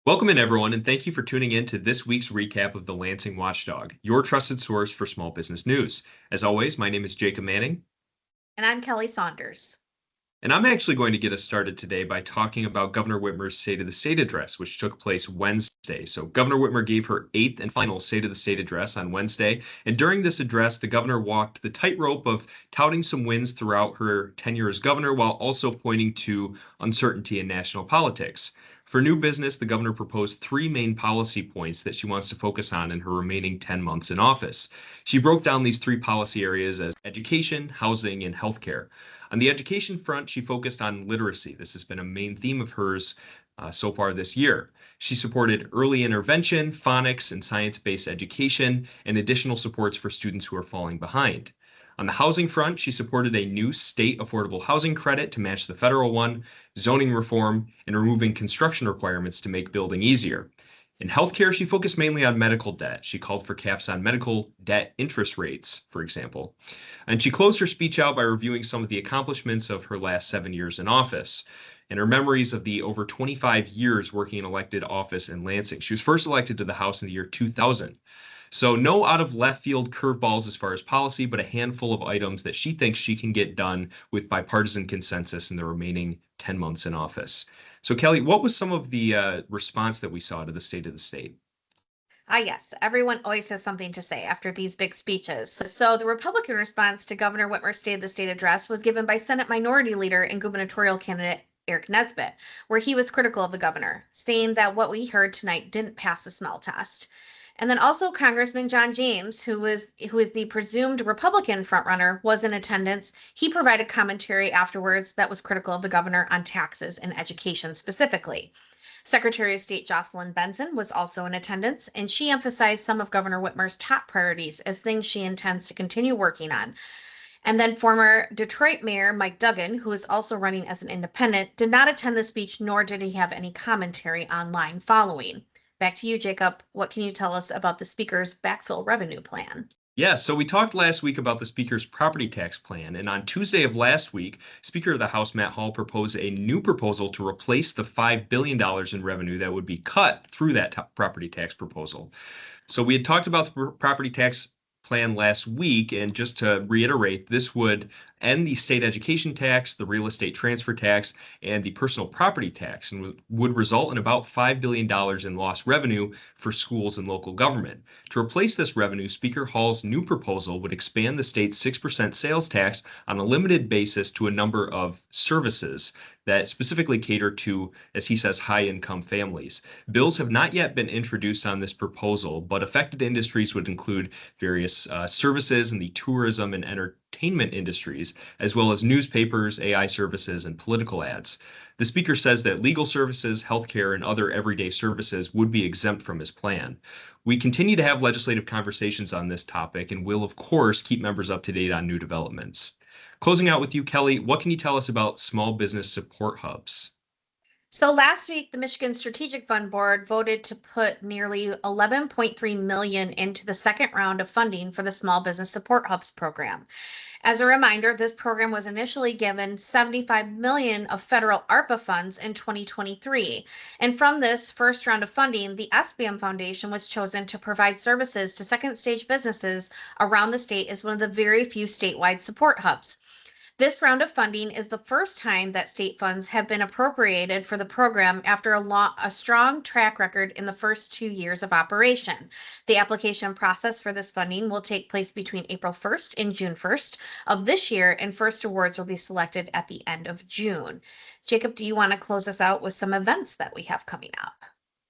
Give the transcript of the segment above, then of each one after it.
Welcome in, everyone, and thank you for tuning in to this week's recap of the Lansing Watchdog, your trusted source for small business news. As always, my name is Jacob Manning, And I'm Kelli Saunders. and I'm actually going to get us started today by talking about Governor Whitmer's State of the State address, which took place Wednesday. So, Governor Whitmer gave her eighth and final State of the State address on Wednesday, and during this address, the governor walked the tightrope of touting some wins throughout her tenure as governor while also pointing to uncertainty in national politics. For new business, the governor proposed three main policy points that she wants to focus on in her remaining 10 months in office. She broke down these three policy areas as education, housing, and healthcare. On the education front, she focused on literacy. This has been a main theme of hers so far this year. She supported early intervention, phonics, and science-based education, and additional supports for students who are falling behind. On the housing front, she supported a new state affordable housing credit to match the federal one, zoning reform, and removing construction requirements to make building easier. In healthcare, she focused mainly on medical debt. She called for caps on medical debt interest rates, for example. And she closed her speech out by reviewing some of the accomplishments of her last 7 years in office and her memories of the over 25 years working in elected office in Lansing. She was first elected to the House in the year 2000. So no out of left field curveballs as far as policy, but a handful of items that she thinks she can get done with bipartisan consensus in the remaining 10 months in office. So Kelli, what was some of the response that we saw to the State of the State? Yes, everyone always has something to say after these big speeches. So the Republican response to Governor Whitmer's State of the State address was given by Senate Minority Leader and gubernatorial candidate Eric Nesbitt, where he was critical of the governor, saying that what we heard tonight didn't pass the smell test. And then also Congressman John James, who is the presumed Republican frontrunner, was in attendance. He provided commentary afterwards that was critical of the governor on taxes and education specifically. Secretary of State Jocelyn Benson was also in attendance, and she emphasized some of Governor Whitmer's top priorities as things she intends to continue working on. And then former Detroit Mayor Mike Duggan, who is also running as an independent, did not attend the speech, nor did he have any commentary online following. Back to you, Jacob. What can you tell us about the speaker's backfill revenue plan? Yeah, so we talked last week about the Speaker's property tax plan, and on Tuesday of last week, Speaker of the House Matt Hall proposed a new proposal to replace the $5 billion in revenue that would be cut through that property tax proposal. So we had talked about the property tax plan last week, and just to reiterate, this would end the state education tax, the real estate transfer tax, and the personal property tax, and would result in about $5 billion in lost revenue for schools and local government. To replace this revenue, Speaker Hall's new proposal would expand the state's 6% sales tax on a limited basis to a number of services that specifically cater to, as he says, high-income families. Bills have not yet been introduced on this proposal, but affected industries would include various services in the tourism and entertainment industries, as well as newspapers, AI services, and political ads. The speaker says that legal services, healthcare, and other everyday services would be exempt from his plan. We continue to have legislative conversations on this topic and will, of course, keep members up to date on new developments. Closing out with you, Kelli, what can you tell us about small business support hubs? So last week, the Michigan Strategic Fund Board voted to put nearly 11.3 million into the second round of funding for the Small Business Support Hubs program. As a reminder, this program was initially given 75 million of federal ARPA funds in 2023. And from this first round of funding, the SBM Foundation was chosen to provide services to second stage businesses around the state as one of the very few statewide support hubs. This round of funding is the first time that state funds have been appropriated for the program after a strong track record in the first 2 years of operation. The application process for this funding will take place between April 1st and June 1st of this year, and first awards will be selected at the end of June. Jacob, do you want to close us out with some events that we have coming up?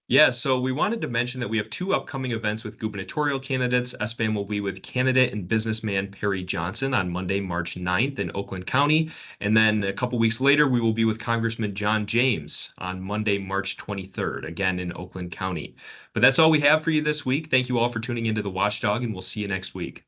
Yeah, so we wanted to mention that we have two upcoming events with gubernatorial candidates. SBAM will be with candidate and businessman Perry Johnson on Monday, March 9th in Oakland County. And then a couple weeks later, we will be with Congressman John James on Monday, March 23rd, again in Oakland County. But that's all we have for you this week. Thank you all for tuning into the Watchdog, and we'll see you next week.